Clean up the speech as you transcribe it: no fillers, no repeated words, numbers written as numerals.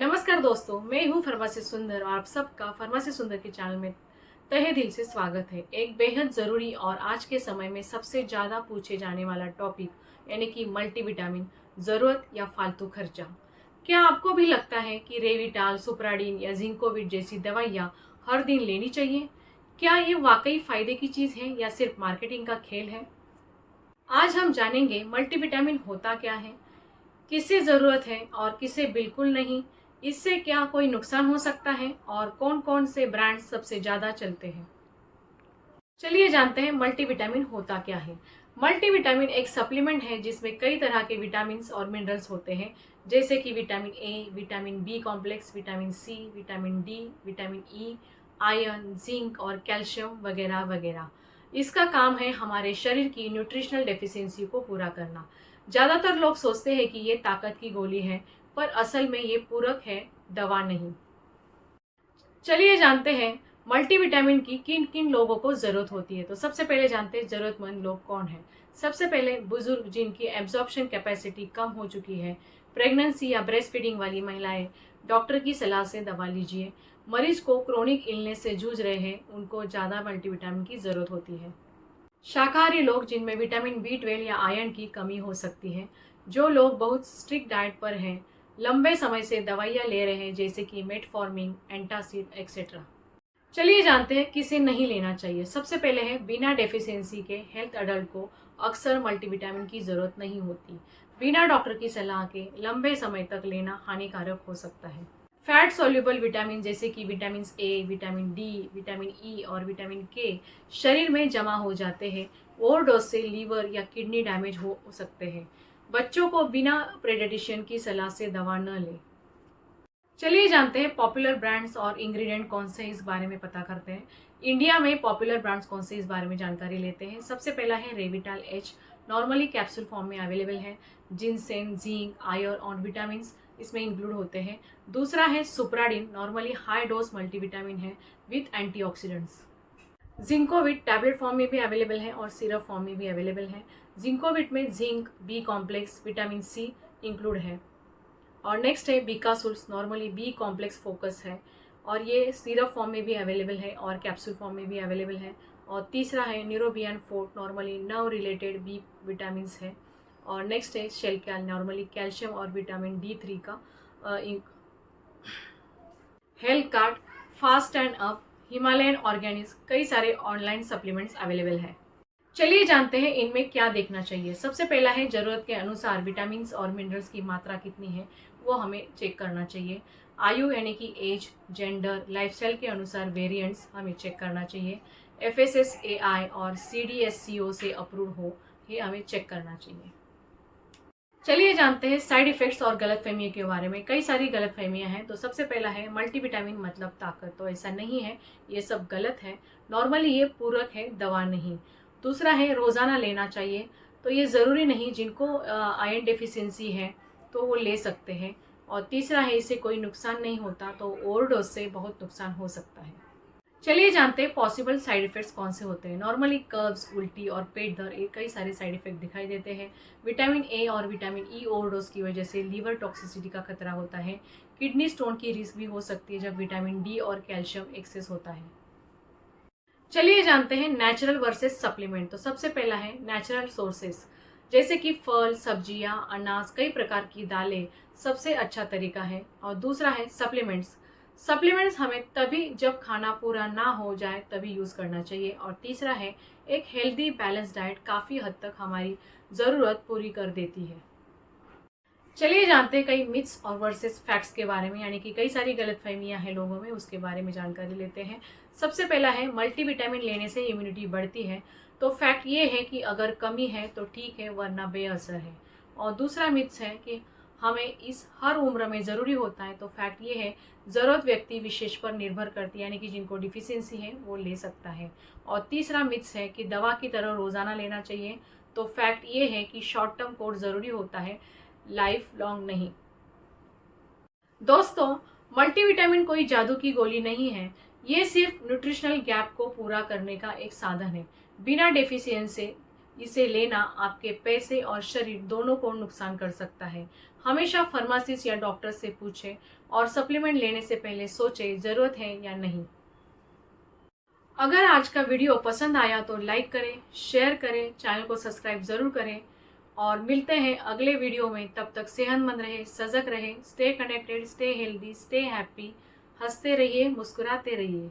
नमस्कार दोस्तों, मैं हूँ फार्मेसी सुंदर और आप सबका फार्मेसी सुंदर के चैनल में तहे दिल से स्वागत है। एक बेहद ज़रूरी और आज के समय में सबसे ज़्यादा पूछे जाने वाला टॉपिक यानी कि मल्टीविटामिन, ज़रूरत या फालतू खर्चा। क्या आपको भी लगता है कि रेविटाल, सुप्राडीन या जिंकोविट जैसी दवाइयाँ हर दिन लेनी चाहिए? क्या ये वाकई फ़ायदे की चीज़ है या सिर्फ मार्केटिंग का खेल है? आज हम जानेंगे मल्टीविटामिन होता क्या है, किसे ज़रूरत है और किसे बिल्कुल नहीं, इससे क्या कोई नुकसान हो सकता है और कौन कौन से ब्रांड सबसे ज़्यादा चलते हैं। चलिए जानते हैं मल्टीविटामिन होता क्या है। मल्टीविटामिन एक सप्लीमेंट है जिसमें कई तरह के विटामिन और मिनरल्स होते हैं, जैसे कि vitamin A, vitamin B complex, vitamin C, vitamin D, vitamin E, iron, zinc और कैल्शियम वगैरह वगैरह। इसका काम है हमारे शरीर की न्यूट्रिशनल डेफिशिएंसी को पूरा करना। ज़्यादातर लोग सोचते हैं कि ये ताकत की गोली है, पर असल में ये पूरक है, दवा नहीं। चलिए जानते हैं मल्टीविटामिन की किन किन लोगों को ज़रूरत होती है। तो सबसे पहले जानते हैं ज़रूरतमंद लोग कौन हैं। सबसे पहले बुजुर्ग जिनकी एब्जॉर्प्शन कैपेसिटी कम हो चुकी है, प्रेगनेंसी या ब्रेस्ट फीडिंग वाली महिलाएं, डॉक्टर की सलाह से दवा लीजिए। मरीज को क्रोनिक इलनेस से जूझ रहे हैं, उनको ज़्यादा मल्टीविटामिन की ज़रूरत होती है। शाकाहारी लोग जिनमें विटामिन बी 12 या आयरन की कमी हो सकती है। जो लोग बहुत स्ट्रिक्ट डाइट पर हैं, लंबे समय से दवाइयाँ ले रहे हैं जैसे कि मेटफॉर्मिन, एंटासिड एक्सेट्रा। चलिए जानते हैं किसे नहीं लेना चाहिए। सबसे पहले है बिना डेफिशिएंसी के हेल्थ एडल्ट को अक्सर मल्टीविटामिन की ज़रूरत नहीं होती। बिना डॉक्टर की सलाह के लंबे समय तक लेना हानिकारक हो सकता है। फैट सॉल्युबल विटामिन जैसे कि vitamin A, vitamin D, vitamin ई और विटामिन के शरीर में जमा हो जाते हैं। ओवरडोज से लीवर या किडनी डैमेज हो सकते हैं। बच्चों को बिना पेडियाट्रिशियन की सलाह से दवा न लें। चलिए जानते हैं पॉपुलर ब्रांड्स और इंग्रेडिएंट कौन से इस बारे में पता करते हैं। इंडिया में पॉपुलर ब्रांड्स कौन से इस बारे में जानकारी लेते हैं। सबसे पहला है Revital H, normally capsule form में अवेलेबल है। जिनसेन, जिंक, आयरन और विटामिन इसमें इंक्लूड होते हैं। दूसरा है Supradyn, normally high dose multivitamin है with antioxidants. Zincovit tablet form में भी अवेलेबल है और सिरप फॉर्म में भी अवेलेबल है। जिंकोविट में zinc, B complex, vitamin C include है। और नेक्स्ट है Becosules, normally B complex focus है और ये सिरप फॉर्म में भी अवेलेबल है और कैप्सूल फॉर्म में भी अवेलेबल है। और तीसरा है neurobion forte, normally nerve related B vitamin है। और नेक्स्ट है शेलकैल, नॉर्मली कैल्शियम और विटामिन D3 का। HealthKart, fast and up, Himalayan organics, कई सारे ऑनलाइन सप्लीमेंट्स अवेलेबल है। चलिए जानते हैं इनमें क्या देखना चाहिए। सबसे पहला है ज़रूरत के अनुसार विटामिन और मिनरल्स की मात्रा कितनी है, वो हमें चेक करना चाहिए। आयु यानी कि एज, जेंडर, लाइफस्टाइल के अनुसार वेरिएंट्स हमें चेक करना चाहिए। FSSAI और CDSCO से अप्रूव हो, ये हमें चेक करना चाहिए। चलिए जानते हैं साइड इफ़ेक्ट्स और गलतफहमियों के बारे में। कई सारी गलतफहमियां हैं। तो सबसे पहला है मल्टीविटामिन मतलब ताकत, तो ऐसा नहीं है, ये सब गलत है। नॉर्मली ये पूरक है, दवा नहीं। दूसरा है रोज़ाना लेना चाहिए, तो ये ज़रूरी नहीं, जिनको आयरन डेफिशिएंसी है तो वो ले सकते हैं। और तीसरा है इससे कोई नुकसान नहीं होता, तो ओवरडोज से बहुत नुकसान हो सकता है। चलिए जानते हैं पॉसिबल साइड इफ़ेक्ट्स कौन से होते हैं। नॉर्मली कर्व्स, उल्टी और पेट दर्द, ये कई सारे साइड इफ़ेक्ट दिखाई देते हैं। विटामिन ए और विटामिन ई ओवरडोज की वजह से लीवर टॉक्सिसिटी का खतरा होता है। किडनी स्टोन की रिस्क भी हो सकती है जब विटामिन डी और कैल्शियम एक्सेस होता है। चलिए जानते हैं नेचुरल वर्सेस सप्लीमेंट। तो सबसे पहला है नेचुरल सोर्सेस, जैसे कि फल, सब्जियां, अनाज, कई प्रकार की दालें सबसे अच्छा तरीका है। और दूसरा है सप्लीमेंट्स। सप्लीमेंट्स हमें तभी जब खाना पूरा ना हो जाए तभी यूज़ करना चाहिए। और तीसरा है एक हेल्दी बैलेंस डाइट काफ़ी हद तक हमारी ज़रूरत पूरी कर देती है। चलिए जानते हैं कई मिथ्स और वर्सेस फैक्ट्स के बारे में, यानी कि कई सारी गलतफहमियां हैं लोगों में, उसके बारे में जानकारी लेते हैं। सबसे पहला है मल्टीविटामिन लेने से इम्यूनिटी बढ़ती है। तो फैक्ट ये है कि अगर कमी है तो ठीक है, वरना बेअसर है। और दूसरा मिथ्स है कि हमें इस हर उम्र में ज़रूरी होता है। तो फैक्ट ये है ज़रूरत व्यक्ति विशेष पर निर्भर करती है, यानी कि जिनको डिफिशियंसी है वो ले सकता है। और तीसरा मिथ्स है कि दवा की तरह रोज़ाना लेना चाहिए। तो फैक्ट ये है कि शॉर्ट टर्म कोर्स ज़रूरी होता है, लाइफ लॉन्ग नहीं। दोस्तों, मल्टीविटामिन कोई जादू की गोली नहीं है, ये सिर्फ न्यूट्रिशनल गैप को पूरा करने का एक साधन है। बिना डेफिशिएंसी इसे लेना आपके पैसे और शरीर दोनों को नुकसान कर सकता है। हमेशा फार्मासिस्ट या डॉक्टर से पूछें और सप्लीमेंट लेने से पहले सोचें ज़रूरत है या नहीं। अगर आज का वीडियो पसंद आया तो लाइक करें, शेयर करें, चैनल को सब्सक्राइब ज़रूर करें और मिलते हैं अगले वीडियो में। तब तक सेहतमंद रहे, सजग रहे, stay connected, stay healthy, stay happy, हंसते रहिए, मुस्कुराते रहिए।